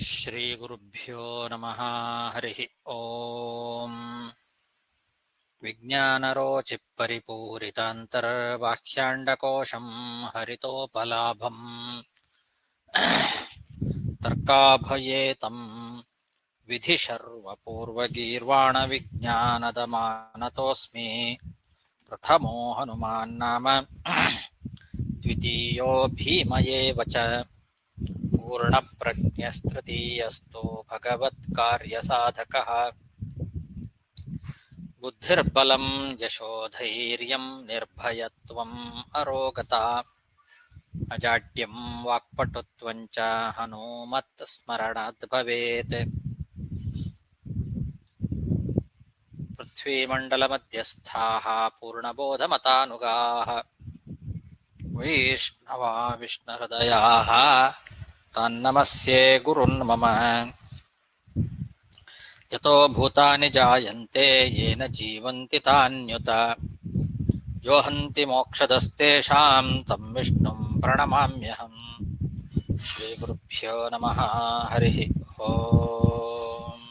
ಶ್ರೀಗುರುಭ್ಯೋ ನಮಃ. ಹರಿಃ ಓಂ. ವಿಜ್ಞಾನರೋಚಿಪರಿಪೂರಿತಾಂತರ್ವಾಕ್ಯಾಂಡಕೋಶಂ ಹರಿತೋಪಲಾಭಂ ತರ್ಕಾಭಯೇತಂ ವಿಧಿಶರ್ವಪೂರ್ವಗೀರ್ವಾಣವಿಜ್ಞಾನದಮಾನತೋऽಸ್ಮಿ. ಪ್ರಥಮೋ ಹನುಮಾನ್ನಾಮ ದ್ವಿತೀಯೋ ಭೀಮಯೇವ ಚ. ಪೂರ್ಣಪ್ರಜ್ಞಸ್ತೃತೀಯಸ್ತು ಭಗವತ್ಕಾರ್ಯಸಾಧಕಃ. ಬುದ್ಧಿರ್ಬಲಂ ಯಶೋಧೈರ್ಯಂ ನಿರ್ಭಯತ್ವಂ ಅರೋಗತಾ. ಅಜಾಡ್ಯಂ ವಾಕ್ಪಟುತ್ವಂಚ ಹನುಮತ್ ಸ್ಮರಣಾತ್ ಭವೇತ್. ಪೃಥ್ವೀಮಂಡಲಮಧ್ಯಸ್ಥಾಃ ಪೂರ್ಣಬೋಧಮತಾನುಗಾಃ ವೈಷ್ಣವಾ ವಿಷ್ಣುಹೃದಯಾಃ ತಾನ್ನಮಸ್ಯೆ ಗುರುನ್ ಮಮ. ಯತೋ ಭೂತಾನಿ ಜಾಯಂತೆ ಯೇನ ಜೀವಂತಿ ತಾನ್ಯುತ. ಯೋ ಹಂತಿ ಮೋಕ್ಷದಸ್ತೇಷಾಂ ತಂ ವಿಷ್ಣುಂ ಪ್ರಣಮಾಮ್ಯಹಂ. ಶ್ರೀ ಗುರುಭ್ಯೋ ನಮಃ. ಹರಿಃ ಓಂ.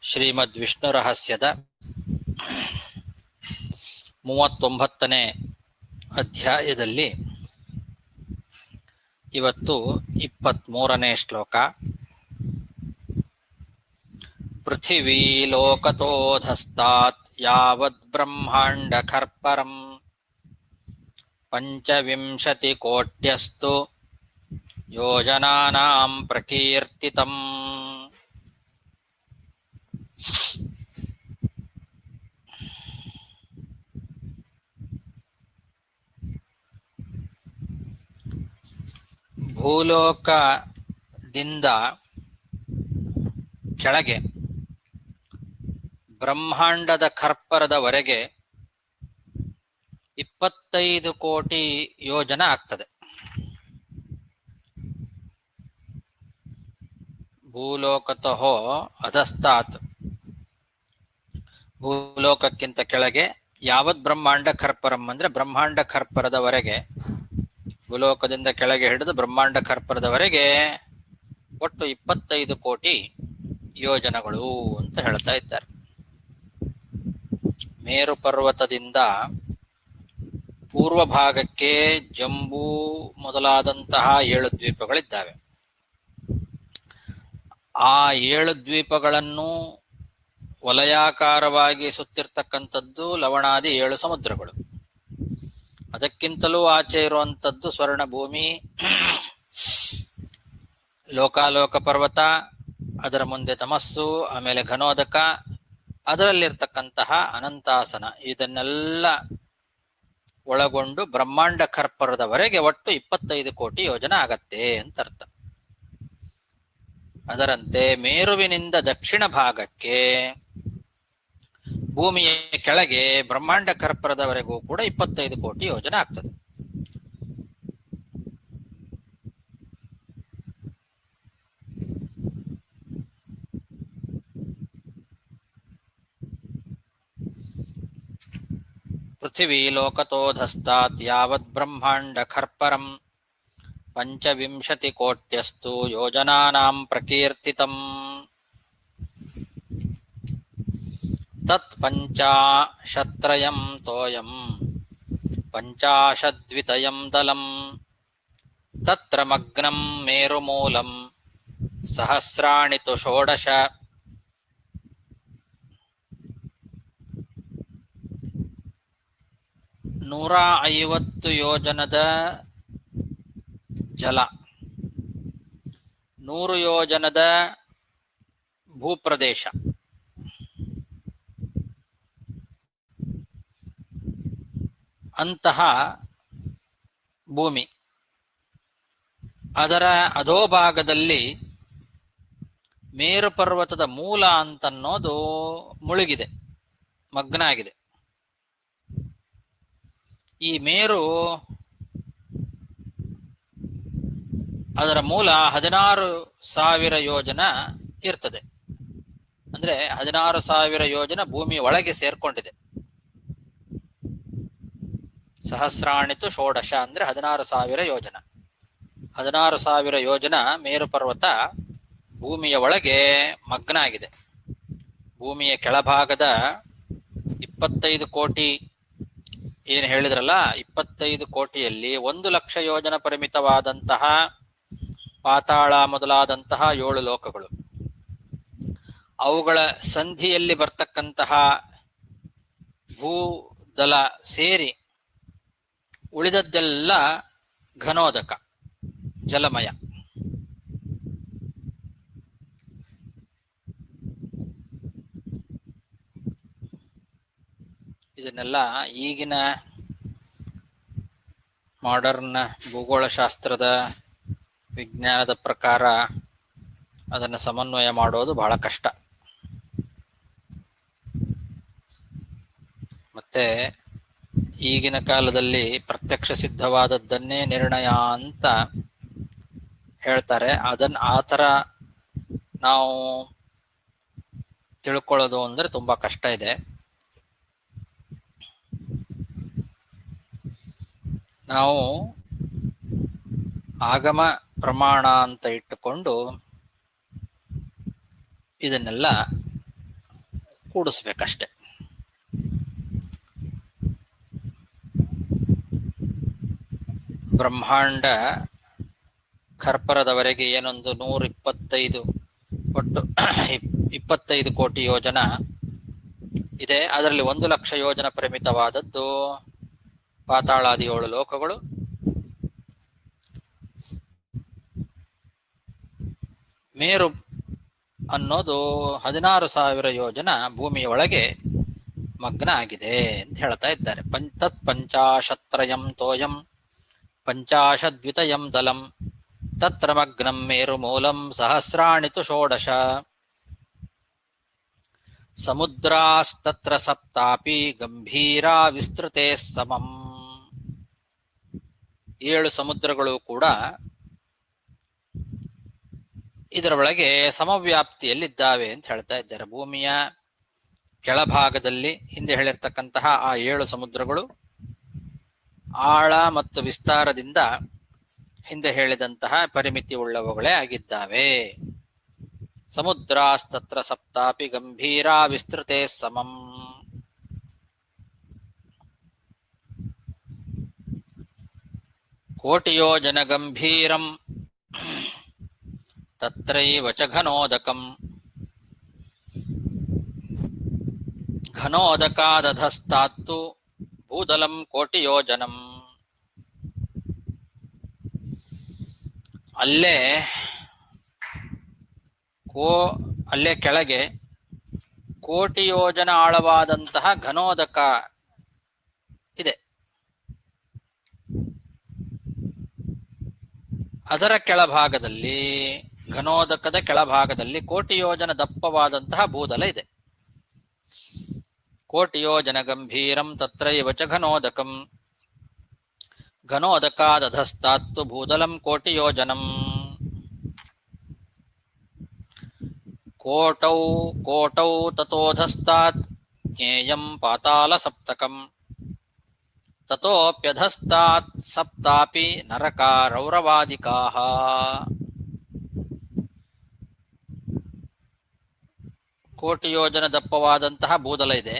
ಶ್ರೀಮದ್ ವಿಷ್ಣು ರಹಸ್ಯದ 39ನೇ ಅಧ್ಯಾಯದಲ್ಲಿ ಇವತ್ತು 23ನೇ ಶ್ಲೋಕ. ಪೃಥಿವೀ ಲೋಕತೋಧಸ್ತಾತ್ ಯಾವದ್ ಬ್ರಹ್ಮಾಂಡ ಖರ್ಪರಂ ಪಂಚವಿಂಶತಿ ಕೋಟ್ಯಸ್ತು ಯೋಜನಾನಾಂ ಪ್ರಕೀರ್ತಿತಂ. ಭೂಲೋಕದಿಂದ ಕೆಳಗೆ ಬ್ರಹ್ಮಾಂಡದ ಖರ್ಪರದವರೆಗೆ 25 ಕೋಟಿ ಯೋಜನ ಆಗ್ತದೆ. ಭೂಲೋಕತಃ ಅಧಸ್ತಾತ್, ಭೂಲೋಕಕ್ಕಿಂತ ಕೆಳಗೆ ಯಾವತ್ ಬ್ರಹ್ಮಾಂಡ ಖರ್ಪರಂ ಅಂದ್ರೆ ಬ್ರಹ್ಮಾಂಡ ಖರ್ಪರದವರೆಗೆ, ಭೂಲೋಕದಿಂದ ಕೆಳಗೆ ಹಿಡಿದು ಬ್ರಹ್ಮಾಂಡ ಖರ್ಪರದವರೆಗೆ ಒಟ್ಟು 25 ಕೋಟಿ ಯೋಜನಗಳು ಅಂತ ಹೇಳ್ತಾ ಇದ್ದಾರೆ. ಮೇರು ಪರ್ವತದಿಂದ ಪೂರ್ವ ಭಾಗಕ್ಕೆ ಜಂಬೂ ಮೊದಲಾದಂತಹ 7 ದ್ವೀಪಗಳಿದ್ದಾವೆ. ಆ 7 ದ್ವೀಪಗಳನ್ನು ವಲಯಾಕಾರವಾಗಿ ಸುತ್ತಿರ್ತಕ್ಕಂಥದ್ದು ಲವಣಾದಿ 7 ಸಮುದ್ರಗಳು. ಅದಕ್ಕಿಂತಲೂ ಆಚೆ ಇರುವಂಥದ್ದು ಸ್ವರ್ಣ ಭೂಮಿ, ಲೋಕಾಲೋಕ ಪರ್ವತ, ಅದರ ಮುಂದೆ ತಮಸ್ಸು, ಆಮೇಲೆ ಘನೋದಕ, ಅದರಲ್ಲಿರ್ತಕ್ಕಂತಹ ಅನಂತಾಸನ. ಇದನ್ನೆಲ್ಲ ಒಳಗೊಂಡು ಬ್ರಹ್ಮಾಂಡ ಖರ್ಪರದವರೆಗೆ ಒಟ್ಟು 25 ಕೋಟಿ ಯೋಜನ ಆಗತ್ತೆ ಅಂತ ಅರ್ಥ. ಅದರಂತೆ ಮೇರುವಿನಿಂದ ದಕ್ಷಿಣ ಭಾಗಕ್ಕೆ ಭೂಮಿಯ ಕೆಳಗೆ ಬ್ರಹ್ಮಾಂಡ ಖರ್ಪರದವರೆಗೂ ಕೂಡ 25 ಕೋಟಿ ಯೋಜನ ಆಗ್ತದೆ. ಪೃಥಿವೀ ಲೋಕತೋಧಸ್ತಾತ್ ಯಾವತ್ ಬ್ರಹ್ಮಾಂಡ ಖರ್ಪರಂ ಪಂಚವಿಂಶತಿ ಕೋಟ್ಯಸ್ತು ಯೋಜನಾನಾಂ ಪ್ರಕೀರ್ತಿತಂ. ತತ್ ಪಂಚಾಶತ್ರಯಂ ತೋಯಂ ಪಂಚಾಶದ್ವಿತಯಂ ದಲಂ ತತ್ರ ಮಗ್ನಂ ಮೇರುಮೂಲಂ ಸಹಸ್ರಾಣಿ ತು ಷೋಡಶ. 150 ಯೋಜನದ ಜಲ, 100 ಯೋಜನದ ಭೂಪ್ರದೇಶ, ಅಂತಹ ಭೂಮಿ. ಅದರ ಅಧೋಭಾಗದಲ್ಲಿ ಮೇರು ಪರ್ವತದ ಮೂಲ ಅಂತನ್ನೋದು ಮುಳುಗಿದೆ, ಮಗ್ನ ಆಗಿದೆ. ಈ ಮೇರು ಅದರ ಮೂಲ 16,000 ಯೋಜನ ಇರ್ತದೆ. ಅಂದ್ರೆ 16,000 ಯೋಜನ ಭೂಮಿಯ ಒಳಗೆ ಸೇರ್ಕೊಂಡಿದೆ. ಸಹಸ್ರಾಣಿತು ಷೋಡಶ ಅಂದ್ರೆ 16,000 ಯೋಜನ. 16,000 ಯೋಜನ ಮೇರು ಪರ್ವತ ಭೂಮಿಯ ಒಳಗೆ ಮಗ್ನ ಆಗಿದೆ. ಭೂಮಿಯ ಕೆಳಭಾಗದ 25 ಕೋಟಿ ಏನು ಹೇಳಿದ್ರಲ್ಲ, 25 ಕೋಟಿಯಲ್ಲಿ 1,00,000 ಯೋಜನ ಪರಿಮಿತವಾದಂತಹ ಪಾತಾಳ ಮೊದಲಾದಂತಹ 7 ಲೋಕಗಳು, ಅವುಗಳ ಸಂಧಿಯಲ್ಲಿ ಬರ್ತಕ್ಕಂತಹ ಭೂದಲ ಸೇರಿ ಉಳಿದದ್ದೆಲ್ಲ ಘನೋದಕ, ಜಲಮಯ. ಇದನ್ನೆಲ್ಲ ಈಗಿನ ಮಾಡರ್ನ್ ಭೂಗೋಳಶಾಸ್ತ್ರದ ವಿಜ್ಞಾನದ ಪ್ರಕಾರ ಅದನ್ನು ಸಮನ್ವಯ ಮಾಡೋದು ಬಹಳ ಕಷ್ಟ. ಮತ್ತೆ ಈಗಿನ ಕಾಲದಲ್ಲಿ ಪ್ರತ್ಯಕ್ಷ ಸಿದ್ಧವಾದದ್ದನ್ನೇ ನಿರ್ಣಯ ಅಂತ ಹೇಳ್ತಾರೆ. ಆ ಥರ ನಾವು ತಿಳ್ಕೊಳ್ಳೋದು ಅಂದರೆ ತುಂಬ ಕಷ್ಟ ಇದೆ. ನಾವು ಆಗಮ ಪ್ರಮಾಣ ಅಂತ ಇಟ್ಟುಕೊಂಡು ಇದನ್ನೆಲ್ಲ ಕೂಡಿಸ್ಬೇಕಷ್ಟೆ. ಬ್ರಹ್ಮಾಂಡ ಖರ್ಪರದವರೆಗೆ ಏನೊಂದು 125 ಒಟ್ಟು 25 ಕೋಟಿ ಯೋಜನ ಇದೆ. ಅದರಲ್ಲಿ 1,00,000 ಯೋಜನ ಪರಿಮಿತವಾದದ್ದು ಪಾತಾಳಾದಿ 7 ಲೋಕಗಳು. ಮೇರು ಅನ್ನೋದು 16,000 ಯೋಜನ ಭೂಮಿಯ ಒಳಗೆ ಮಗ್ನ ಆಗಿದೆ ಅಂತ ಹೇಳ್ತಾ ಇದ್ದಾರೆ. ತತ್ ಪಂಚಾಶತ್ರಯಂ ತೋಯಂ ಪಂಚಾಶದ್ವಿತಯಂ ದಲಂ ತತ್ರ ಮಗ್ನಂ ಮೇರು ಮೂಲಂ ಸಹಸ್ರಾಣಿತು ಷೋಡಶ ಸಮುದ್ರಾಸ್ತತ್ರ ಸಪ್ತಾಪಿ ಗಂಭೀರಾ ವಿಸ್ತೃತೆ ಸಮಂ. 7 ಸಮುದ್ರಗಳು ಕೂಡ ಇದರ ಒಳಗೆ ಸಮವ್ಯಾಪ್ತಿಯಲ್ಲಿದ್ದಾವೆ ಅಂತ ಹೇಳ್ತಾ ಇದ್ದಾರೆ. ಭೂಮಿಯ ಕೆಳಭಾಗದಲ್ಲಿ ಹಿಂದೆ ಹೇಳಿರ್ತಕ್ಕಂತಹ ಆ 7 ಸಮುದ್ರಗಳು ಆಳ ಮತ್ತು ವಿಸ್ತಾರದಿಂದ ಹಿಂದೆ ಹೇಳಿದಂತಹ ಪರಿಮಿತಿ ಉಳ್ಳವುಗಳೇ ಆಗಿದ್ದಾವೆ. ಸಮುದ್ರಾಸ್ತತ್ರ ಸಪ್ತಾಪಿ ಗಂಭೀರಾ ವಿಸ್ತೃತೆ ಸಮಂ. ಕೋಟಿಯೋಜನ ಗಂಭೀರಂ ತತ್ರೈವ ಚ ಘನೋದಕಂ ಘನೋದಕಾದಧಸ್ತಾತ್ತು ಭೂದಲಂ ಕೋಟಿಯೋಜನಂ. ಅಲ್ಲೇ ಕೆಳಗೆ ಕೋಟಿ ಯೋಜನ ಆಳವಾದಂತಹ ಘನೋದಕ ಇದೆ. ಅದರ ಕೆಳಭಾಗದಲ್ಲಿ, ಘನೋದಕದ ಕೆಳಭಾಗದಲ್ಲಿ ಕೋಟಿ ಯೋಜನ ದಪ್ಪವಾದಂತಹ ಭೂದಲ ಇದೆ. ಕೋಟಿ ಯೋಜನ ಗಂಭೀರಂ ತತ್ರೈವ ಚ ಘನೋದಕಂ ಘನೋದಕಾದಧಸ್ತಾತ್ತು ಭೂದಲಂ ಕೋಟಿ ಯೋಜನಂ. ಕೋಟೌ ಕೋಟೌ ತತೋಧಸ್ತಾತ್ ಜ್ಞೇಯಂ ಪಾತಾಲ ಸಪ್ತಕಂ ತತೋಪ್ಯಧಸ್ತಾತ್ ಸಪ್ತಾಪಿ ನರಕಾ ರೌರವಾದಿಕಾಃ. ಕೋಟಿ ಯೋಜನ ದಪ್ಪವಾದಂತಹ ಭೂದಲ ಇದೆ.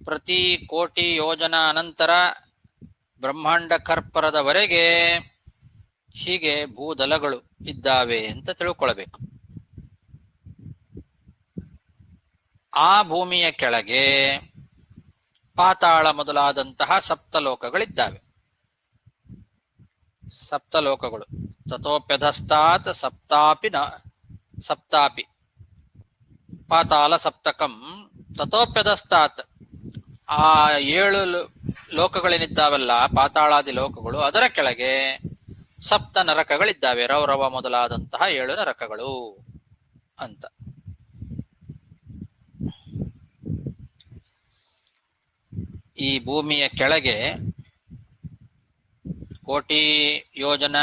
ಪ್ರತಿ ಕೋಟಿ ಯೋಜನ ಅನಂತರ ಬ್ರಹ್ಮಾಂಡ ಖರ್ಪರದವರೆಗೆ ಹೀಗೆ ಭೂದಲಗಳು ಇದ್ದಾವೆ ಅಂತ ತಿಳ್ಕೊಳ್ಬೇಕು. ಆ ಭೂಮಿಯ ಕೆಳಗೆ ಪಾತಾಳ ಮೊದಲಾದಂತಹ ಸಪ್ತಲೋಕಗಳಿದ್ದಾವೆ. ಸಪ್ತಲೋಕಗಳು ತಥೋಪ್ಯಧಸ್ತಾತ್ ಸಪ್ತಾಪಿ ಪಾತಾಳ ಸಪ್ತಕಂ ತಥೋಪ್ಯಧಸ್ತಾತ್. ಆ 7 ಲೋಕಗಳೇನಿದ್ದಾವಲ್ಲ, ಪಾತಾಳಾದಿ ಲೋಕಗಳು, ಅದರ ಕೆಳಗೆ ಸಪ್ತ ನರಕಗಳಿದ್ದಾವೆ, ರೌರವ ಮೊದಲಾದಂತಹ 7 ನರಕಗಳು ಅಂತ. ಈ ಭೂಮಿಯ ಕೆಳಗೆ ಕೋಟಿ ಯೋಜನ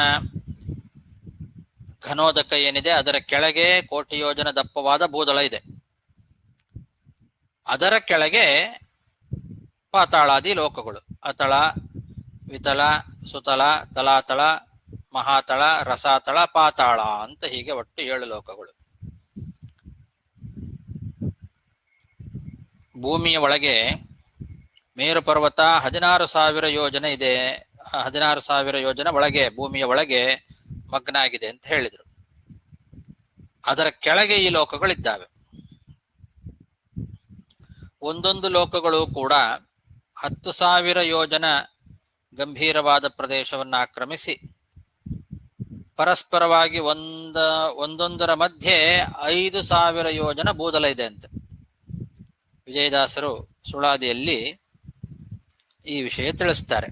ಘನೋದಕ ಏನಿದೆ, ಅದರ ಕೆಳಗೆ ಕೋಟಿ ಯೋಜನ ದಪ್ಪವಾದ ಭೂದಳ ಇದೆ. ಅದರ ಕೆಳಗೆ ಪಾತಾಳಾದಿ ಲೋಕಗಳು, ಅತಳ, ವಿತಳ, ಸುತಳ, ತಲಾತಳ, ಮಹಾತಳ, ರಸಾತಳ, ಪಾತಾಳ ಅಂತ ಹೀಗೆ ಒಟ್ಟು 7 ಲೋಕಗಳು. ಭೂಮಿಯ ಒಳಗೆ ಮೇರು ಪರ್ವತ 16,000 ಯೋಜನೆ ಇದೆ. 16,000 ಯೋಜನೆ ಒಳಗೆ, ಭೂಮಿಯ ಒಳಗೆ ಮಗ್ನ ಆಗಿದೆ ಅಂತ ಹೇಳಿದ್ರು. ಅದರ ಕೆಳಗೆ ಈ ಲೋಕಗಳಿದ್ದಾವೆ. ಒಂದೊಂದು ಲೋಕಗಳು ಕೂಡ 10,000 ಯೋಜನ ಗಂಭೀರವಾದ ಪ್ರದೇಶವನ್ನು ಆಕ್ರಮಿಸಿ ಪರಸ್ಪರವಾಗಿ ಒಂದೊಂದರ ಮಧ್ಯೆ 5,000 ಯೋಜನ ಭೂತಲ ಇದೆ ಅಂತ ವಿಜಯದಾಸರು ಸುಳಾದಿಯಲ್ಲಿ ಈ ವಿಷಯ ತಿಳಿಸ್ತಾರೆ.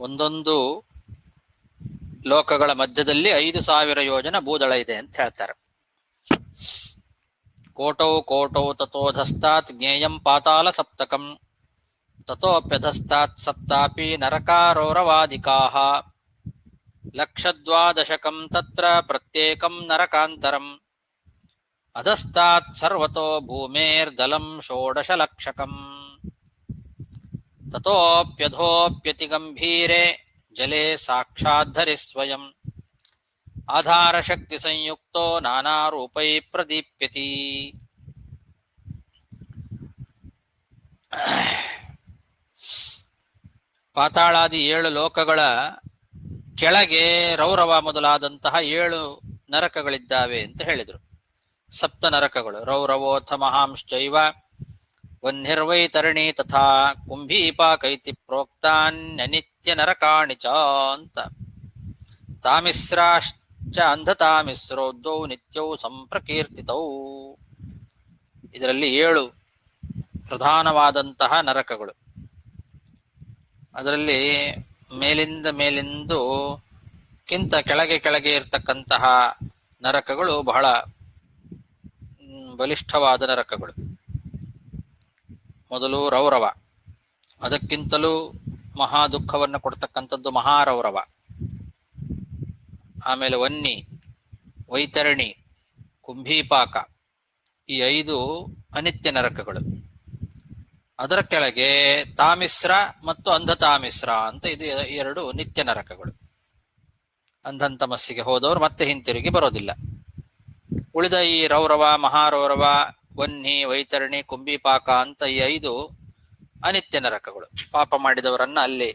ಒಂದೊಂದು ಲೋಕಗಳ ಮಧ್ಯದಲ್ಲಿ 5,000 ಯೋಜನ ಭೂದಳ ಇದೆ ಅಂತ ಹೇಳ್ತಾರೆ. ಕೋಟೌ ಕೋಟೌ ತಥೋಧಸ್ತಾತ್ ಜ್ಞೇಯಂ ಪಾತಾಳ ಸಪ್ತಕಂ ತಥೋಪ್ಯಧಸ್ತಾತ್ ಸಪ್ತಾಪಿ ನರಕಾರೋರವಾದಿಕಾಃ ಲಕ್ಷದ್ವಾದಶಕಂ ತತ್ರ ಪ್ರತ್ಯೇಕಂ ನರಕಾಂತರಂ ಅಧಸ್ತಾತ್ ಸರ್ವತೋ ಭೂಮೇರ್ದಲಂ ಷೋಡಶಲಕ್ಷಕಂ ತಥೋಪ್ಯಧೋಪ್ಯತಿ ಗಂಭೀರೆ ಜಲೆ ಸಾಕ್ಷಾದ್ಧರಿ ಸ್ವಯಂ ಆಧಾರ ಶಕ್ತಿ ಸಂಯುಕ್ತೋ ನಾನಾ ರೂಪೈ ಪ್ರದೀಪ್ಯತಿ. ಪಾತಾಳಾದಿ 7 ಲೋಕಗಳ ಕೆಳಗೆ ರೌರವ ಮೊದಲಾದಂತಹ 7 ನರಕಗಳಿದ್ದಾವೆ ಅಂತ ಹೇಳಿದರು. ಸಪ್ತ ನರಕಗಳು ರೌರವೋಥ ಮಹಾಂಶ್ಚೈವ ವನ್ನಿರ್ವೈತರಣಿ ತಥಾ ಕುಂಭೀಪಾಕೈತಿ ಪ್ರೋಕ್ತಾನ್ಯನಿತ್ಯ ನರಕಾಣಿ ಚ ಅಂತ. ತಾಮಿಸ್ರಾಶ್ಚ ಅಂಧತಾಮಿಸ್ರೋದ್ಧೌ ನಿತ್ಯೌ ಸಂಪ್ರಕೀರ್ತಿತೌ. ಇದರಲ್ಲಿ 7 ಪ್ರಧಾನವಾದಂತಹ ನರಕಗಳು. ಅದರಲ್ಲಿ ಮೇಲಿಂದು ಕಿಂತ ಕೆಳಗೆ ಇರ್ತಕ್ಕಂತಹ ನರಕಗಳು ಬಹಳ ಬಲಿಷ್ಠವಾದ ನರಕಗಳು. ಮೊದಲು ರೌರವ, ಅದಕ್ಕಿಂತಲೂ ಮಹಾ ದುಃಖವನ್ನು ಕೊಡ್ತಕ್ಕಂಥದ್ದು ಮಹಾರೌರವ. ಆಮೇಲೆ ವನ್ನಿ, ವೈತರಣಿ, ಕುಂಭೀಪಾಕ, ಈ 5 ಅನಿತ್ಯ ನರಕಗಳು. ಅದರ ಕೆಳಗೆ ತಾಮಿಸ್ರ ಮತ್ತು ಅಂಧತಾಮಿಸ್ರ ಅಂತ ಇದು 2 ನಿತ್ಯ ನರಕಗಳು. ಅಂಧನ್ ತಮಸ್ಸಿಗೆ ಹೋದವರು ಮತ್ತೆ ಹಿಂತಿರುಗಿ ಬರೋದಿಲ್ಲ. ಉಳಿದ ಈ ರೌರವ, ಮಹಾರೌರವ, ವನ್ನಿ, ವೈತರಣಿ, ಕುಂಭೀಪಾಕ ಅಂತ ಈ 5 ಅನಿತ್ಯ ನರಕಗಳು. ಪಾಪ ಮಾಡಿದವರನ್ನ ಅಲ್ಲಿ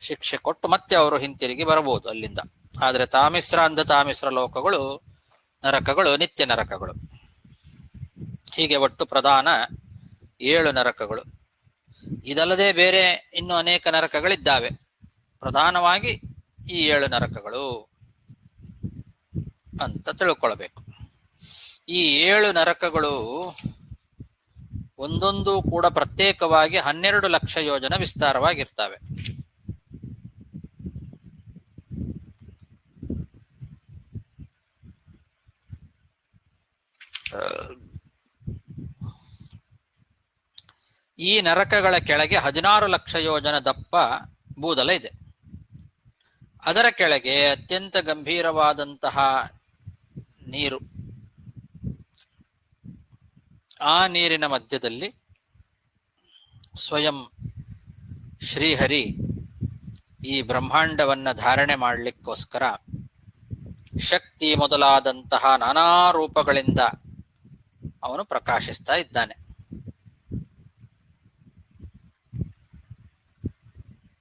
ಶಿಕ್ಷೆ ಕೊಟ್ಟು ಮತ್ತೆ ಅವರು ಹಿಂತಿರುಗಿ ಬರಬಹುದು ಅಲ್ಲಿಂದ. ಆದರೆ ತಾಮಿಸ್ರ, ಅಂಧತಾಮಿಸ್ರ ನರಕಗಳು ನಿತ್ಯ ನರಕಗಳು. ಹೀಗೆ ಒಟ್ಟು ಪ್ರಧಾನ 7 ನರಕಗಳು. ಇದಲ್ಲದೆ ಬೇರೆ ಇನ್ನು ಅನೇಕ ನರಕಗಳಿದ್ದಾವೆ. ಪ್ರಧಾನವಾಗಿ ಈ 7 ನರಕಗಳು ಅಂತ ತಿಳ್ಕೊಳ್ಬೇಕು. ಈ 7 ನರಕಗಳು ಒಂದೊಂದು ಕೂಡ ಪ್ರತ್ಯೇಕವಾಗಿ 12 ಲಕ್ಷ ಯೋಜನ ವಿಸ್ತಾರವಾಗಿರ್ತವೆ. ಈ ನರಕಗಳ ಕೆಳಗೆ 16 ಲಕ್ಷ ಯೋಜನ ದಪ್ಪ ಭೂದಲ ಇದೆ. ಅದರ ಕೆಳಗೆ ಅತ್ಯಂತ ಗಂಭೀರವಾದಂತಹ ನೀರು. ಆ ನೀರಿನ ಮಧ್ಯದಲ್ಲಿ ಸ್ವಯಂ ಶ್ರೀಹರಿ ಈ ಬ್ರಹ್ಮಾಂಡವನ್ನ ಧಾರಣೆ ಮಾಡಲಿಕ್ಕೋಸ್ಕರ ಶಕ್ತಿ ಮೊದಲಾದಂತಹ ನಾನಾ ರೂಪಗಳಿಂದ ಅವನು ಪ್ರಕಾಶಿಸ್ತಾ ಇದ್ದಾನೆ.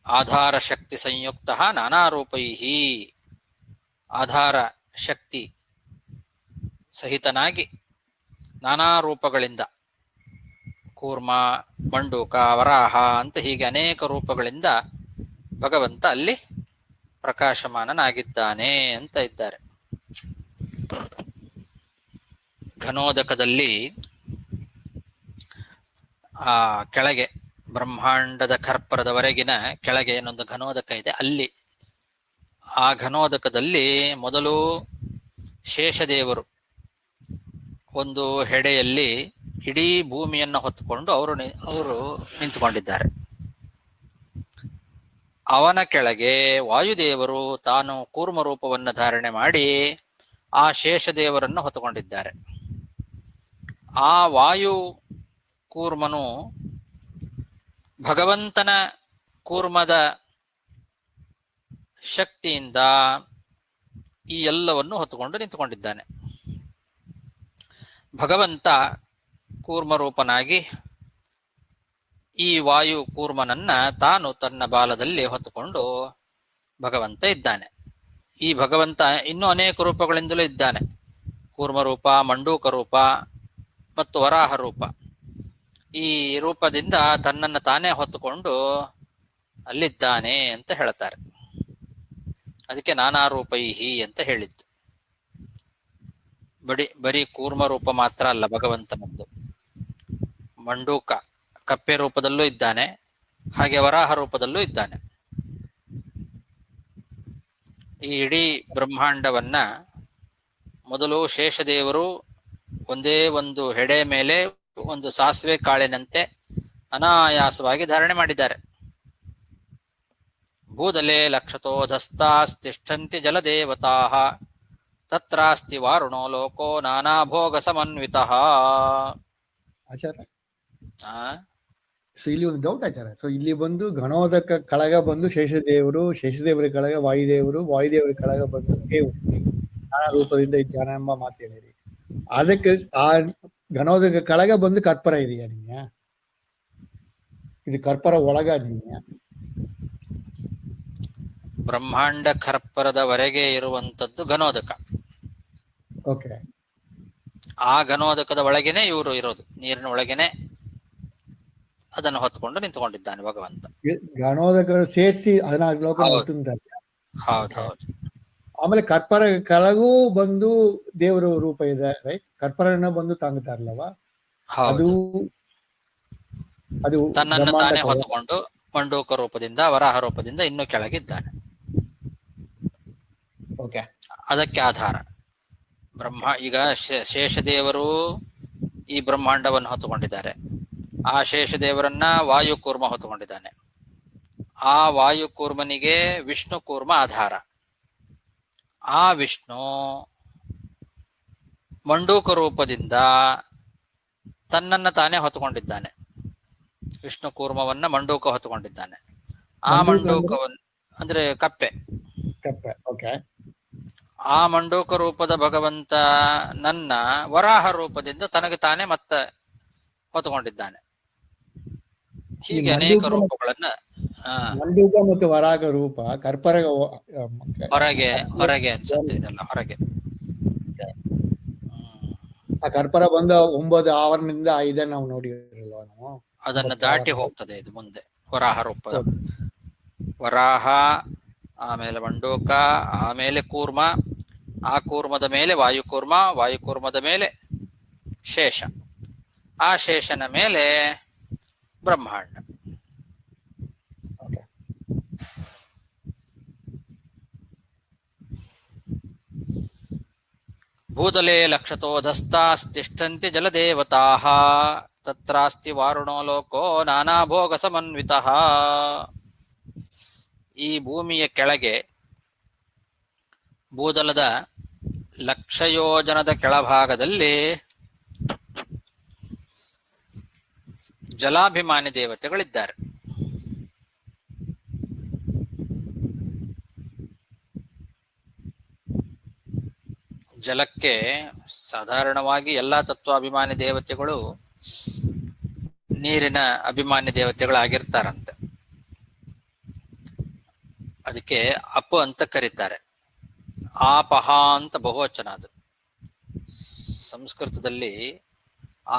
ಆಧಾರ ಶಕ್ತಿ ಸಂಯುಕ್ತ ನಾನಾ ರೂಪೈ, ಆಧಾರ ಶಕ್ತಿ ಸಹಿತನಾಗಿ ನಾನಾ ರೂಪಗಳಿಂದ, ಕೂರ್ಮ, ಮಂಡೂಕ, ವರಾಹ ಅಂತ ಹೀಗೆ ಅನೇಕ ರೂಪಗಳಿಂದ ಭಗವಂತ ಅಲ್ಲಿ ಪ್ರಕಾಶಮಾನನಾಗಿದ್ದಾನೆ ಅಂತ ಇದ್ದಾರೆ. ಘನೋದಕದಲ್ಲಿ ಆ ಕೆಳಗೆ ಬ್ರಹ್ಮಾಂಡದ ಖರ್ಪರದವರೆಗಿನ ಕೆಳಗೆ ಏನೊಂದು ಘನೋದಕ ಇದೆ. ಅಲ್ಲಿ ಆ ಘನೋದಕದಲ್ಲಿ ಮೊದಲು ಶೇಷದೇವರು ಒಂದು ಹೆಡೆಯಲ್ಲಿ ಇಡೀ ಭೂಮಿಯನ್ನು ಹೊತ್ತುಕೊಂಡು ಅವರು ನಿಂತುಕೊಂಡಿದ್ದಾರೆ. ಅವನ ಕೆಳಗೆ ವಾಯುದೇವರು ತಾನು ಕೂರ್ಮ ರೂಪವನ್ನು ಧಾರಣೆ ಮಾಡಿ ಆ ಶೇಷದೇವರನ್ನು ಹೊತ್ತುಕೊಂಡಿದ್ದಾರೆ. ಆ ವಾಯು ಕೂರ್ಮನು ಭಗವಂತನ ಕೂರ್ಮದ ಶಕ್ತಿಯಿಂದ ಈ ಎಲ್ಲವನ್ನು ಹೊತ್ತುಕೊಂಡು ನಿಂತುಕೊಂಡಿದ್ದಾನೆ. ಭಗವಂತ ಕೂರ್ಮರೂಪನಾಗಿ ಈ ವಾಯು ಕೂರ್ಮನನ್ನ ತಾನು ತನ್ನ ಬಾಲದಲ್ಲಿ ಹೊತ್ತುಕೊಂಡು ಭಗವಂತ ಇದ್ದಾನೆ. ಈ ಭಗವಂತ ಇನ್ನೂ ಅನೇಕ ರೂಪಗಳಿಂದಲೂ ಇದ್ದಾನೆ. ಕೂರ್ಮರೂಪ, ಮಂಡೂಕ ರೂಪ ಮತ್ತು ವರಾಹ ರೂಪ. ಈ ರೂಪದಿಂದ ತನ್ನನ್ನು ತಾನೇ ಹೊತ್ತುಕೊಂಡು ಅಲ್ಲಿದ್ದಾನೆ ಅಂತ ಹೇಳ್ತಾರೆ. ಅದಕ್ಕೆ ನಾನಾ ರೂಪೈಹಿ ಅಂತ ಹೇಳಿದ್ದು. ಬರೀ ಕೂರ್ಮ ರೂಪ ಮಾತ್ರ ಅಲ್ಲ ಭಗವಂತನದ್ದು. ಮಂಡೂಕ ಕಪ್ಪೆ ರೂಪದಲ್ಲೂ ಇದ್ದಾನೆ, ಹಾಗೆ ವರಾಹ ರೂಪದಲ್ಲೂ ಇದ್ದಾನೆ. ಈ ಇಡೀ ಬ್ರಹ್ಮಾಂಡವನ್ನ ಮೊದಲು ಶೇಷದೇವರು ಒಂದೇ ಒಂದು ಹೆಡೆ ಮೇಲೆ ಒಂದು ಸಾಸಿವೆ ಕಾಳಿನಂತೆ ಅನಾಯಾಸವಾಗಿ ಧಾರಣೆ ಮಾಡಿದ್ದಾರೆ. ಭೂದಲೆ ಲಕ್ಷತೋಧಸ್ತಾಸ್ತಿಷ್ಠಂತಿ ಜಲದೇವತಾ ತತ್ರಾಸ್ತಿ ವಾರುಣೋ ಲೋಕೋ ನಾನಾ ಭೋಗ ಸಮನ್ವಿತಃ. ಆಚಾರ್ಯ, ಸೊ ಇಲ್ಲಿ ಒಂದು ಡೌಟ್ ಆಚಾರ. ಸೊ ಇಲ್ಲಿ ಬಂದು ಗಣೋದಕ ಕಳಗ ಬಂದು ಶೇಷದೇವರು, ಶೇಷದೇವರ ಕಳಗ ವಾಯುದೇವರು, ವಾಯುದೇವರ ಕಳಗ ಬಂದು ದೇವರು ನಾನಾ ರೂಪದಿಂದ ಇದ್ದಾನೆ ಎಂಬ ಮಾತು ಹೇಳಿರಿ. ಅದಕ್ಕೆ ಆ ಗಣೋದಕ ಕಳಗ ಬಂದು ಕರ್ಪರ ಇದೆಯಾ ನಿಮ್ಗೆ? ಇದು ಕರ್ಪರ ಒಳಗ ನಿಮ್ಗೆ? ಬ್ರಹ್ಮಾಂಡ ಕರ್ಪರದವರೆಗೆ ಇರುವಂತದ್ದು ಗಣೋದಕ. ಓಕೆ. ಆ ಗಣೋದಕದ ಒಳಗೇನೆ ಇವರು ಇರೋದು, ನೀರಿನ ಒಳಗೇನೆ ಅದನ್ನು ಹೊತ್ಕೊಂಡು ನಿಂತುಕೊಂಡಿದ್ದಾನೆ ಭಗವಂತ. ಗಣೋದಕ ಸೇರಿಸಿ 14 ಲೋಕ ಮುಟ್ಟುತ್ತಾರೆ. ಹೌದು ಹೌದು. ಆಮೇಲೆ ಕರ್ಪರ ಕೆಳಗೂ ಬಂದು ದೇವರ ರೂಪ ಇದೆ, ರೈಟ್? ಕರ್ಪರನ ಬಂದು ತಾಂಗುತ್ತಾರಲ್ಲವ, ಅದು ಅದು ತನ್ನನ್ನು ತಾನೇ ಹೊತ್ತುಕೊಂಡು ಮಂಡೂಕ ರೂಪದಿಂದ ವರಾಹ ರೂಪದಿಂದ ಇನ್ನೂ ಕೆಳಗಿದ್ದಾನೆ. ಓಕೆ. ಅದಕ್ಕೆ ಆಧಾರ ಈಗ ಶೇಷದೇವರು ಈ ಬ್ರಹ್ಮಾಂಡವನ್ನು ಹೊತ್ತುಕೊಂಡಿದ್ದಾರೆ. ಆ ಶೇಷದೇವರನ್ನ ವಾಯುಕೂರ್ಮ ಹೊತ್ತುಕೊಂಡಿದ್ದಾನೆ. ಆ ವಾಯುಕೂರ್ಮನಿಗೆ ವಿಷ್ಣು ಕೂರ್ಮ ಆಧಾರ. ಆ ವಿಷ್ಣು ಮಂಡೂಕ ರೂಪದಿಂದ ತನ್ನನ್ನು ತಾನೇ ಹೊತ್ತುಕೊಂಡಿದ್ದಾನೆ. ವಿಷ್ಣು ಕೂರ್ಮವನ್ನ ಮಂಡೂಕ ಹೊತ್ತುಕೊಂಡಿದ್ದಾನೆ. ಆ ಮಂಡೂಕವನ್ನು ಅಂದ್ರೆ ಕಪ್ಪೆ. ಓಕೆ. ಆ ಮಂಡೂಕ ರೂಪದ ಭಗವಂತ ನನ್ನ ವರಾಹ ರೂಪದಿಂದ ತನಗೆ ತಾನೇ ಮತ್ತೆ ಹೊತ್ತುಕೊಂಡಿದ್ದಾನೆ. ಹೀಗೆ ಅನೇಕ ರೂಪಗಳನ್ನ ಮಂಡೂಕ ಮತ್ತು ವರಾಹ ರೂಪ ಕರ್ಪರ ಹೊರಗೆ ಅನ್ಸುತ್ತೆ. ಇದೆಲ್ಲ ಹೊರಗೆ. ಆ ಕರ್ಪರ ಬಂದ 9 ಆವರಣದಿಂದ 5 ನಾವು ನೋಡಿರಲ್ವ ನಾವು. ಅದನ್ನು ದಾಟಿ ಹೋಗ್ತದೆ ಇದು ಮುಂದೆ. ವರಾಹ ರೂಪ, ವರಾಹ, ಆಮೇಲೆ ಮಂಡೂಕ, ಆಮೇಲೆ ಕೂರ್ಮ, ಆ ಕೂರ್ಮದ ಮೇಲೆ ವಾಯುಕೂರ್ಮ, ವಾಯುಕೂರ್ಮದ ಮೇಲೆ ಶೇಷ, ಆ ಶೇಷನ ಮೇಲೆ ಬ್ರಹ್ಮಾಂಡ. ಭೂತಲೆ ಲಕ್ಷತೋಧಸ್ತಾಸ್ತಿಷ್ಠಂತಿ ಜಲದೇವತಾ ತತ್ರಾಸ್ತಿ ವಾರುಣೋ ಲೋಕೋ ನಾನಾ ಭೋಗ ಸಮನ್ವಿತಃ. ಈ ಭೂಮಿಯ ಕೆಳಗೆ ಭೂದಲದ 1,00,000 ಯೋಜನದ ಕೆಳಭಾಗದಲ್ಲಿ ಜಲಾಭಿಮಾನಿ ದೇವತೆಗಳಿದ್ದಾರೆ. ಜಲಕ್ಕೆ ಸಾಧಾರಣವಾಗಿ ಎಲ್ಲಾ ತತ್ವಾಭಿಮಾನಿ ದೇವತೆಗಳು ನೀರಿನ ಅಭಿಮಾನಿ ದೇವತೆಗಳಾಗಿರ್ತಾರಂತೆ. ಅದಕ್ಕೆ ಅಪ ಅಂತ ಕರೀತಾರೆ. ಆಪಹ ಅಂತ ಬಹುವಚನ. ಅದು ಸಂಸ್ಕೃತದಲ್ಲಿ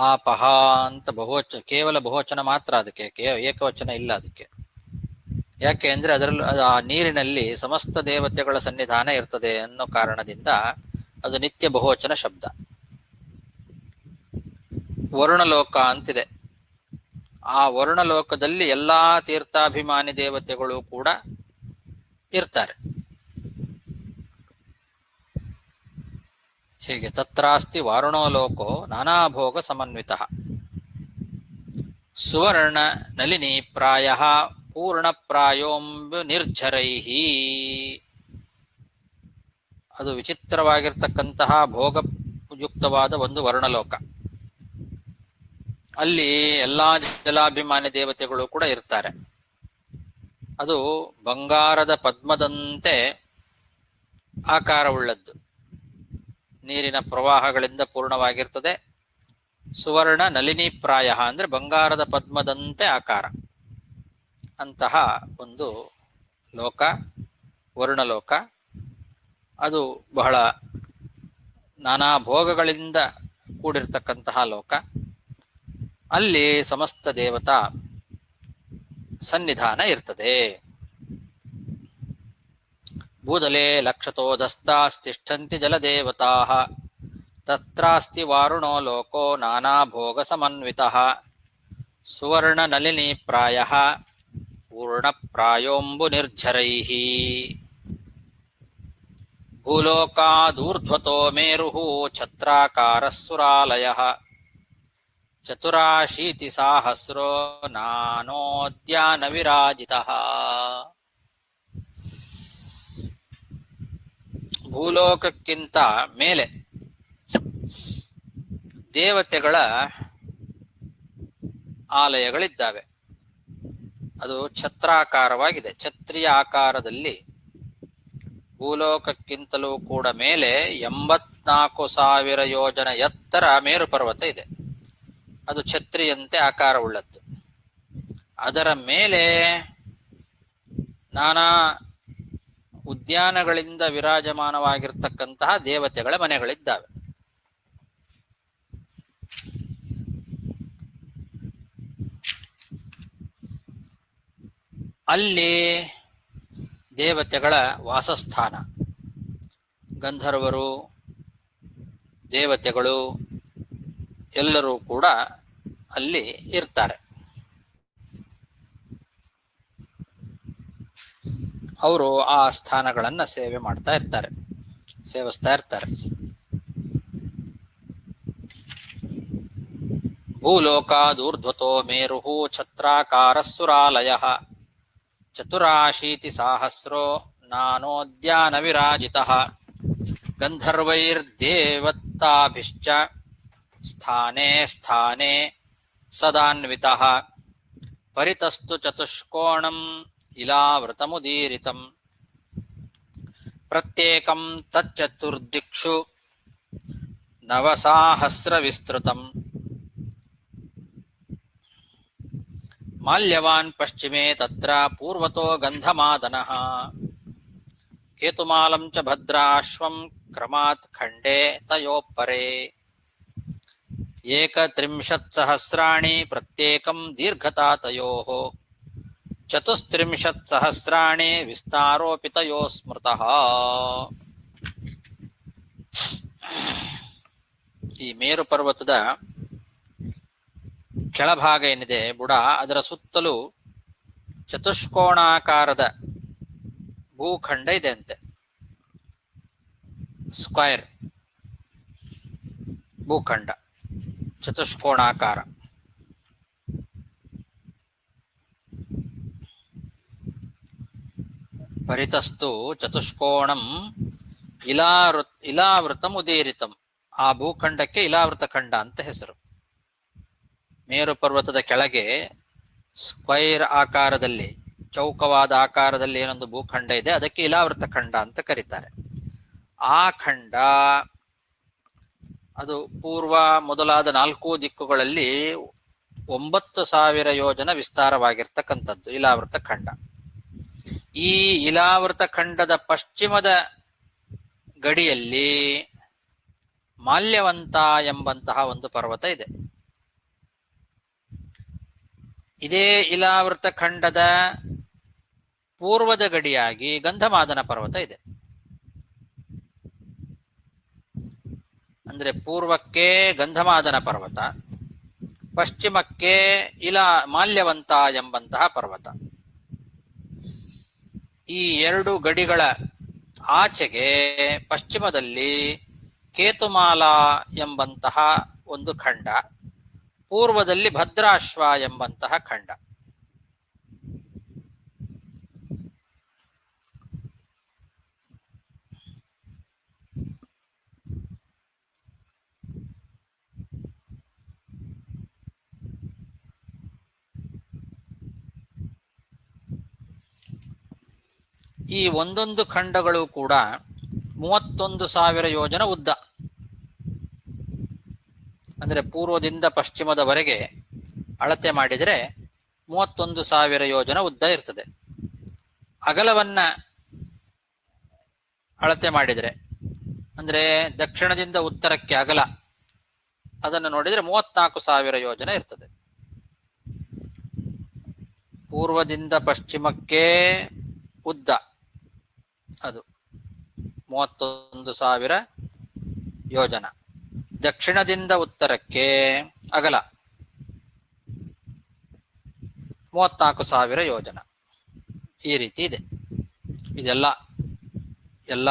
ಆಪಹ ಅಂತ ಬಹುವಚನ, ಕೇವಲ ಬಹುವಚನ ಮಾತ್ರ. ಅದಕ್ಕೆ ಏಕವಚನ ಇಲ್ಲ. ಅದಕ್ಕೆ ಯಾಕೆ ಅಂದ್ರೆ ಅದರಲ್ಲಿ ಆ ನೀರಿನಲ್ಲಿ ಸಮಸ್ತ ದೇವತೆಗಳ ಸನ್ನಿಧಾನ ಇರ್ತದೆ ಅನ್ನೋ ಕಾರಣದಿಂದ ಅದು ನಿತ್ಯ ಬಹುವಚನ ಶಬ್ದ. ವರುಣಲೋಕ ಅಂತಿದೆ. ಆ ವರುಣಲೋಕದಲ್ಲಿ ಎಲ್ಲಾ ತೀರ್ಥಾಭಿಮಾನಿ ದೇವತೆಗಳು ಕೂಡ ಇರ್ತಾರೆ. ಹೀಗೆ ತತ್ರಾಸ್ತಿ ವಾರುಣೋ ಲೋಕೋ ನಾನಾ ಭೋಗ ಸಮನ್ವಿತಃ ಸುವರ್ಣ ನಲಿನಿ ಪ್ರಾಯ ಪೂರ್ಣ ಪ್ರಾಯೋಂಬ ನಿರ್ಜರೈಹಿ. ಅದು ವಿಚಿತ್ರವಾಗಿರ್ತಕ್ಕಂತಹ ಭೋಗಯುಕ್ತವಾದ ಒಂದು ವರ್ಣಲೋಕ. ಅಲ್ಲಿ ಎಲ್ಲಾ ಜಲಾಭಿಮಾನಿ ದೇವತೆಗಳು ಕೂಡ ಇರ್ತಾರೆ. ಅದು ಬಂಗಾರದ ಪದ್ಮದಂತೆ ಆಕಾರವುಳ್ಳದ್ದು, ನೀರಿನ ಪ್ರವಾಹಗಳಿಂದ ಪೂರ್ಣವಾಗಿರ್ತದೆ. ಸುವರ್ಣ ನಲಿನಿ ಪ್ರಾಯ ಅಂದ್ರೆ ಬಂಗಾರದ ಪದ್ಮದಂತೆ ಆಕಾರ. ಅಂತಹ ಒಂದು ಲೋಕ ವರ್ಣಲೋಕ. ಅದು ಬಹಳ ನಾನಾ ಭೋಗಗಳಿಂದ ಕೂಡಿರ್ತಕ್ಕಂತಹ ಲೋಕ. ಅಲ್ಲಿ ಸಮಸ್ತ ದೇವತಾ ಸನ್ನಿಧಾನ ಇರ್ತದೆ. ಭೂದಲೆ ಲಕ್ಷತೋದಸ್ತಾಸ್ತಿಷ್ಠಂತಿ ಜಲದೇವತಾಃ ತತ್ರಾಸ್ತಿ ವಾರುಣೋ ಲೋಕೋ ನಾನಾ ಭೋಗ ಸಮನ್ವಿತಃ ಸುವರ್ಣ ನಲಿನಿ ಪ್ರಾಯಃ ಪೂರ್ಣ ಪ್ರಾಯೋಂಬು ನಿರ್ಝರೈಃ ಭೂಲೋಕಾದೂರ್ಧ್ವತೋ ಮೇರುಃ ಛತ್ರಾಕಾರಃ ಸುರಾಲಯಃ ಚತುರಾಶೀತಿ ಸಾಹಸ್ರೋ ನಾನೋದ್ಯಾನ ವಿರಾಜಿತಃ. ಭೂಲೋಕಕ್ಕಿಂತ ಮೇಲೆ ದೇವತೆಗಳ ಆಲಯಗಳಿದ್ದಾವೆ. ಅದು ಛತ್ರಾಕಾರವಾಗಿದೆ. ಛತ್ರಿಯ ಆಕಾರದಲ್ಲಿ ಭೂಲೋಕಕ್ಕಿಂತಲೂ ಕೂಡ ಮೇಲೆ 84,000 ಯೋಜನ ಎತ್ತರ ಮೇರು ಪರ್ವತ ಇದೆ. ಅದು ಛತ್ರಿಯಂತೆ ಆಕಾರವುಳ್ಳದ್ದು. ಅದರ ಮೇಲೆ ನಾನಾ ಉದ್ಯಾನಗಳಿಂದ ವಿರಾಜಮಾನವಾಗಿರ್ತಕ್ಕಂತಹ ದೇವತೆಗಳ ಮನೆಗಳಿದ್ದಾವೆ. ಅಲ್ಲಿ ದೇವತೆಗಳ ವಾಸಸ್ಥಾನ. ಗಂಧರ್ವರು, ದೇವತೆಗಳು ಎಲ್ಲರೂ ಕೂಡ ಅಲ್ಲಿ ಇರ್ತಾರೆ. ಅವರು ಆ ಸ್ಥಾನಗಳನ್ನು ಸೇವಿಸ್ತಾ ಇರ್ತಾರೆ. ಭೂಲೋಕಾದೂರ್ಧ್ವತೋ ಮೇರುಃ ಛತ್ರಾಕಾರಃ ಸುರಾಲಯಃ ಚತುರಾಶೀತಿ ಸಾಹಸ್ರೋ ನಾನೋದ್ಯಾನ ವಿರಾಜಿತಃ ಗಂಧರ್ವೈರ್ದೇವತಾಭಿಶ್ಚ ಸ್ಥಾನೇ ಸ್ಥಾನೇ ಸದಾನ್ವಿತಃ ಪರಿತಸ್ತು ಚತುಷ್ಕೋಣಂ ಇಲಾವೃತಮುದೀರಿತಂ ಪ್ರತ್ಯೇಕಂ ತಚ್ಚತುರ್ದಿಕ್ಷು ನವಸಾಹಸ್ರ ವಿಸ್ತೃತಂ ಮಾಲ್ಯವಾನ್ ಪಶ್ಚಿಮೇ ತತ್ರ ಪೂರ್ವತೋ ಗಂಧಮಾದನಃ ಕೇತುಮಾಲಂ ಚ ಭದ್ರಾಶ್ವಂ ಕ್ರಮಾತ್ ಖಂಡೇ ತಯೋಪರೇ ಏಕತ್ರಿಂಶತ್ಸಹಸ್ರಾಣಿ ಪ್ರತ್ಯೇಕಂ ದೀರ್ಘತಾ ತಯೋಃ ಚತುಸ್ತ್ರಿಂಶತ್ಸಹಸ್ರಾಣಿ ವಿಸ್ತಾರೋಪಿ ತಯೋಃ ಸ್ಮೃತಃ. ಈ ಮೇರು ಪರ್ವತದ ಕೆಳಭಾಗ ಏನಿದೆ ಬುಡ, ಅದರ ಸುತ್ತಲೂ ಚತುಷ್ಕೋಣಾಕಾರದ ಭೂಖಂಡ ಇದೆ ಅಂತೆ. ಸ್ಕ್ವೈರ್ ಭೂಖಂಡ, ಚತುಷ್ಕೋಣಾಕಾರ. ಪರಿತಸ್ತು ಚತುಷ್ಕೋಣಂ ಇಲಾವೃತಂ ಉದೀರಿತಂ. ಆ ಭೂಖಂಡಕ್ಕೆ ಇಲಾವೃತ ಖಂಡ ಅಂತ ಹೆಸರು. ಮೇರು ಪರ್ವತದ ಕೆಳಗೆ ಸ್ಕ್ವೈರ್ ಆಕಾರದಲ್ಲಿ, ಚೌಕವಾದ ಆಕಾರದಲ್ಲಿ ಏನೊಂದು ಭೂಖಂಡ ಇದೆ, ಅದಕ್ಕೆ ಇಲಾವೃತ ಖಂಡ ಅಂತ ಕರೀತಾರೆ. ಆ ಖಂಡ ಅದು ಪೂರ್ವ ಮೊದಲಾದ 4 ದಿಕ್ಕುಗಳಲ್ಲಿ 9,000 ಯೋಜನ ವಿಸ್ತಾರವಾಗಿರ್ತಕ್ಕಂಥದ್ದು ಇಲಾವೃತ ಖಂಡ. ಈ ಇಲಾವೃತ ಖಂಡದ ಪಶ್ಚಿಮದ ಗಡಿಯಲ್ಲಿ ಮಾಲ್ಯವಂತ ಎಂಬಂತಹ ಒಂದು ಪರ್ವತ ಇದೆ. ಇದೇ ಇಲಾವೃತ ಖಂಡದ ಪೂರ್ವದ ಗಡಿಯಾಗಿ ಗಂಧಮಾದನ ಪರ್ವತ ಇದೆ. ಅಂದ್ರೆ ಪೂರ್ವಕ್ಕೆ ಗಂಧಮಾದನ ಪರ್ವತ, ಪಶ್ಚಿಮಕ್ಕೆ ಮಾಲ್ಯವಂತ ಎಂಬಂತಹ ಪರ್ವತ. ಈ 2 ಗಡಿಗಳ ಆಚೆಗೆ ಪಶ್ಚಿಮದಲ್ಲಿ ಕೇತುಮಾಲ ಎಂಬಂತಹ ಒಂದು ಖಂಡ, ಪೂರ್ವದಲ್ಲಿ ಭದ್ರಾಶ್ವ ಎಂಬಂತಹ ಖಂಡ. ಈ ಒಂದೊಂದು ಖಂಡಗಳು ಕೂಡ 31,000 ಯೋಜನ ಉದ್ದ. ಅಂದರೆ ಪೂರ್ವದಿಂದ ಪಶ್ಚಿಮದವರೆಗೆ ಅಳತೆ ಮಾಡಿದರೆ 31,000 ಯೋಜನ ಉದ್ದ ಇರ್ತದೆ. ಅಗಲವನ್ನ ಅಳತೆ ಮಾಡಿದರೆ ಅಂದ್ರೆ ದಕ್ಷಿಣದಿಂದ ಉತ್ತರಕ್ಕೆ ಅಗಲ, ಅದನ್ನು ನೋಡಿದರೆ 34,000 ಯೋಜನ ಇರ್ತದೆ. ಪೂರ್ವದಿಂದ ಪಶ್ಚಿಮಕ್ಕೆ ಉದ್ದ ಅದು 31,000 ಯೋಜನ, ದಕ್ಷಿಣದಿಂದ ಉತ್ತರಕ್ಕೆ ಅಗಲ 34,000 ಯೋಜನ. ಈ ರೀತಿ ಇದೆ. ಇದೆಲ್ಲ ಎಲ್ಲ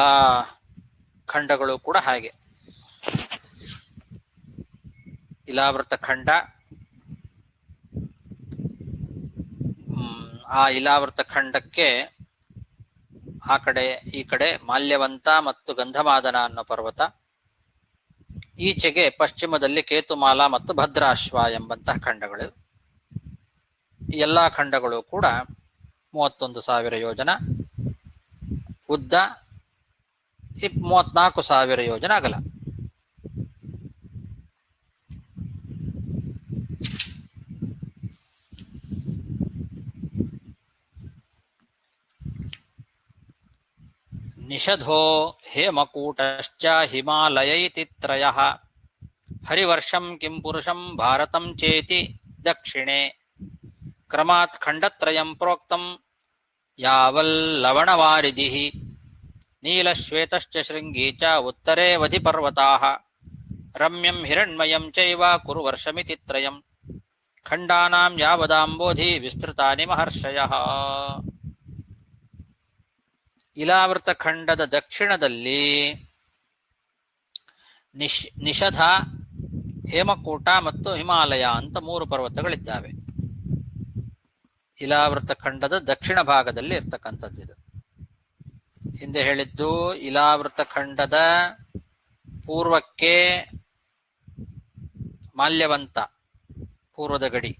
ಖಂಡಗಳು ಕೂಡ ಹಾಗೆ. ಇಲಾವೃತ ಖಂಡ, ಆ ಇಲಾವೃತ ಖಂಡಕ್ಕೆ ಆ ಕಡೆ ಈ ಕಡೆ ಮಾಲ್ಯವಂತ ಮತ್ತು ಗಂಧಮಾದನ ಅನ್ನೋ ಪರ್ವತ, ಈಚೆಗೆ ಪಶ್ಚಿಮದಲ್ಲಿ ಕೇತುಮಾಲ ಮತ್ತು ಭದ್ರಾಶ್ವ ಎಂಬಂತಹ ಖಂಡಗಳು. ಈ ಎಲ್ಲಾ ಖಂಡಗಳು ಕೂಡ 31,000 ಯೋಜನ ಉದ್ದ, 34,000 ಯೋಜನ ಅಗಲ. ನಿಷಧೋ ಹೇಮಕೂಟಶ್ಚ ಹಿಮಾಲಯೈತಿ ತ್ರಯಃ ಹರಿವರ್ಷಂ ಕಿಂ ಪುರುಷಂ ಭಾರತಂ ಚೇತಿ ದಕ್ಷಿಣೆ ಕ್ರಮಾತ್ ಖಂಡತ್ರಯಂ ಪ್ರೋಕ್ತಂ ಯಾವಲ್ಲವಣವಾರಿಧಿಃ ನೀಲಶ್ವೇತಶ್ಚ ಶೃಂಗೀ ಚ ಉತ್ತರೇ ವಧಿ ಪರ್ವತಾಃ ರಮ್ಯಂ ಹಿರಣ್ಮಯಂ ಚೈವ ಕುರು ವರ್ಷಮಿತಿ ತ್ರಯಂ ಖಂಡಾನಾಂ ಯಾವದಾಂಬೋಧಿ ವಿಸ್ತೃತಾನಿ ಮಹರ್ಷಯಃ. ಇಲಾವೃತ ಖಂಡದ ದಕ್ಷಿಣದಲ್ಲಿ ನಿಷಧ, ಹೇಮಕೂಟ ಮತ್ತು ಹಿಮಾಲಯ ಅಂತ 3 ಪರ್ವತಗಳಿದ್ದಾವೆ. ಇಲಾವೃತ ಖಂಡದ ದಕ್ಷಿಣ ಭಾಗದಲ್ಲಿ ಇರ್ತಕ್ಕಂಥದ್ದು ಇದು. ಹಿಂದೆ ಹೇಳಿದ್ದು ಇಲಾವೃತ ಖಂಡದ ಪೂರ್ವಕ್ಕೆ ಮಾಲ್ಯವಂತ, ಪೂರ್ವದ ಗಡಿ,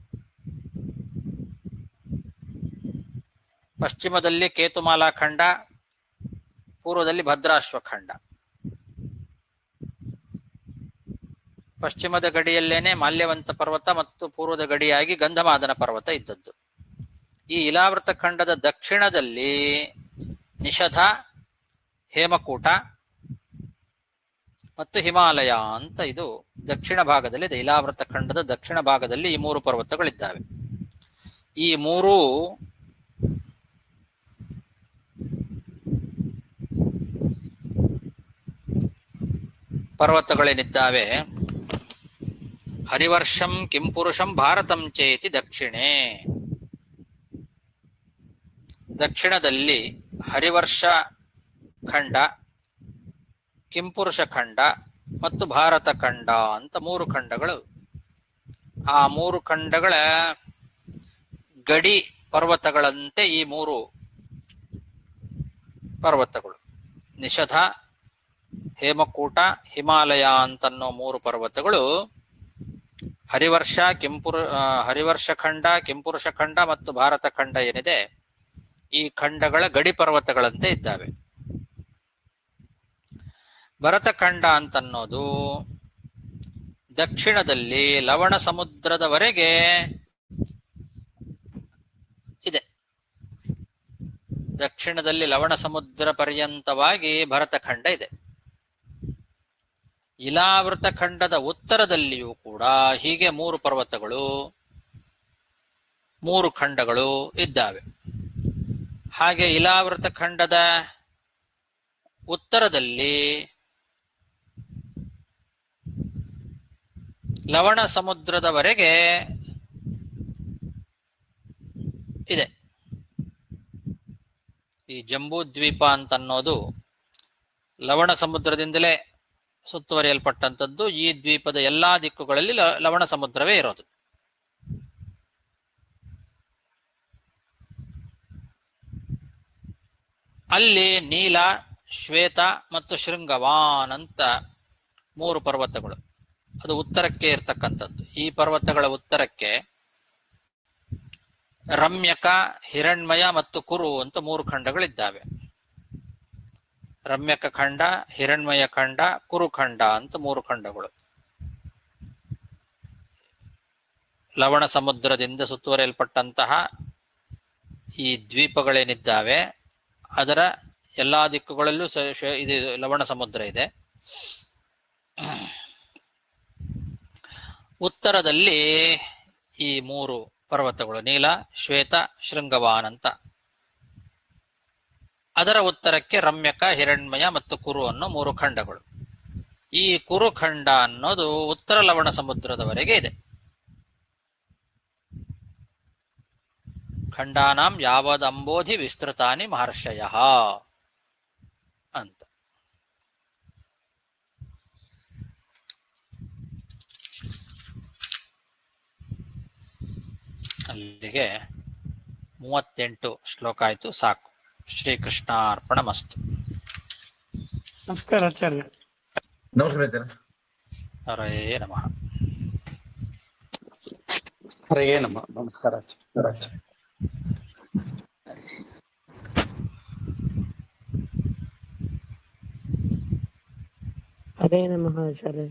ಪಶ್ಚಿಮದಲ್ಲಿ ಕೇತುಮಾಲಾ ಖಂಡ, ಪೂರ್ವದಲ್ಲಿ ಭದ್ರಾಶ್ವ ಖಂಡ. ಪಶ್ಚಿಮದ ಗಡಿಯಲ್ಲೇನೆ ಮಾಲ್ಯವಂತ ಪರ್ವತ ಮತ್ತು ಪೂರ್ವದ ಗಡಿಯಾಗಿ ಗಂಧಮಾದನ ಪರ್ವತ ಇದ್ದದ್ದು. ಈ ಇಲಾವೃತ ಖಂಡದ ದಕ್ಷಿಣದಲ್ಲಿ ನಿಷಧ, ಹೇಮಕೂಟ ಮತ್ತು ಹಿಮಾಲಯ ಅಂತ ಇದು ದಕ್ಷಿಣ ಭಾಗದಲ್ಲಿದೆ. ಇಲಾವೃತ ಖಂಡದ ದಕ್ಷಿಣ ಭಾಗದಲ್ಲಿ ಈ 3 ಪರ್ವತಗಳಿದ್ದಾವೆ. ಈ 3 ಪರ್ವತಗಳೇನಿದ್ದಾವೆ, ಹರಿವರ್ಷಂ ಕಿಂಪುರುಷಂ ಭಾರತಂ ಚೇತಿ ದಕ್ಷಿಣೆ. ದಕ್ಷಿಣದಲ್ಲಿ ಹರಿವರ್ಷ ಖಂಡ, ಕಿಂಪುರುಷ ಖಂಡ ಮತ್ತು ಭಾರತ ಖಂಡ ಅಂತ 3 ಖಂಡಗಳು. ಆ 3 ಖಂಡಗಳ ಗಡಿ ಪರ್ವತಗಳಂತೆ ಈ 3 ಪರ್ವತಗಳು, ನಿಷಧ, ಹೇಮಕೂಟ, ಹಿಮಾಲಯ ಅಂತನ್ನೋ 3 ಪರ್ವತಗಳು ಹರಿವರ್ಷ ಖಂಡ, ಕಿಂಪುರುಷ ಖಂಡ ಮತ್ತು ಭಾರತ ಖಂಡ ಏನಿದೆ, ಈ ಖಂಡಗಳ ಗಡಿ ಪರ್ವತಗಳಂತೆ ಇದ್ದಾವೆ. ಭರತ ಖಂಡ ಅಂತನ್ನೋದು ದಕ್ಷಿಣದಲ್ಲಿ ಲವಣ ಸಮುದ್ರದವರೆಗೆ ಇದೆ. ದಕ್ಷಿಣದಲ್ಲಿ ಲವಣ ಸಮುದ್ರ ಪರ್ಯಂತವಾಗಿ ಭರತ ಖಂಡ ಇದೆ. ಇಲಾವೃತ ಖಂಡದ ಉತ್ತರದಲ್ಲಿಯೂ ಕೂಡ ಹೀಗೆ 3 ಪರ್ವತಗಳು, 3 ಖಂಡಗಳು ಇದ್ದಾವೆ. ಹಾಗೆ ಇಲಾವೃತ ಖಂಡದ ಉತ್ತರದಲ್ಲಿ ಲವಣ ಸಮುದ್ರದವರೆಗೆ ಇದೆ. ಈ ಜಂಬೂ ದ್ವೀಪ ಅಂತನ್ನೋದು ಲವಣ ಸಮುದ್ರದಿಂದಲೇ ಸುತ್ತುವರಿಯಲ್ಪಟ್ಟಂಥದ್ದು. ಈ ದ್ವೀಪದ ಎಲ್ಲಾ ದಿಕ್ಕುಗಳಲ್ಲಿ ಲವಣ ಸಮುದ್ರವೇ ಇರೋದು. ಅಲ್ಲಿ ನೀಲ, ಶ್ವೇತ ಮತ್ತು ಶೃಂಗವಾನ್ ಅಂತ 3 ಪರ್ವತಗಳು. ಅದು ಉತ್ತರಕ್ಕೆ ಇರ್ತಕ್ಕಂಥದ್ದು. ಈ ಪರ್ವತಗಳ ಉತ್ತರಕ್ಕೆ ರಮ್ಯಕ, ಹಿರಣ್ಮಯ ಮತ್ತು ಕುರು ಅಂತ 3 ಖಂಡಗಳಿದ್ದಾವೆ. ರಮ್ಯಕ ಖಂಡ, ಹಿರಣ್ಮಯ ಖಂಡ, ಕುರುಖಂಡ ಅಂತ 3 ಖಂಡಗಳು. ಲವಣ ಸಮುದ್ರದಿಂದ ಸುತ್ತುವರಿಯಲ್ಪಟ್ಟಂತಹ ಈ ದ್ವೀಪಗಳೇನಿದ್ದಾವೆ ಅದರ ಎಲ್ಲಾ ದಿಕ್ಕುಗಳಲ್ಲೂ ಇದು ಲವಣ ಸಮುದ್ರ ಇದೆ. ಉತ್ತರದಲ್ಲಿ ಈ 3 ಪರ್ವತಗಳು, ನೀಲ, ಶ್ವೇತ, ಶೃಂಗವಾನ್ ಅಂತ. ಅದರ ಉತ್ತರಕ್ಕೆ ರಮ್ಯಕ, ಹಿರಣ್ಮಯ ಮತ್ತು ಕುರು ಅನ್ನೋ 3 ಖಂಡಗಳು. ಈ ಕುರುಖಂಡ ಅನ್ನೋದು ಉತ್ತರ ಲವಣ ಸಮುದ್ರದವರೆಗೆ ಇದೆ. ಖಂಡಾನಾಂ ಯಾವದ್ ಅಂಬೋಧಿ ವಿಸ್ತೃತಾನಿ ಮಹರ್ಷಯ ಅಂತ. ಅಲ್ಲಿಗೆ 38 ಶ್ಲೋಕ ಆಯ್ತು, ಸಾಕು. ಶ್ರೀಕೃಷ್ಣಾರ್ಪಣಮಸ್ತು. ನಮಸ್ಕಾರ ಆಚಾರ್ಯ. ನಮಸ್ಕಾರ ಆಚಾರ್ಯ. ಹರೇ ನಮಃ. ಹರೇ ನಮಃ. ನಮಸ್ಕಾರ ಆಚಾರ್ಯ. ಹರೇ ನಮಃ ಆಚಾರ್ಯ.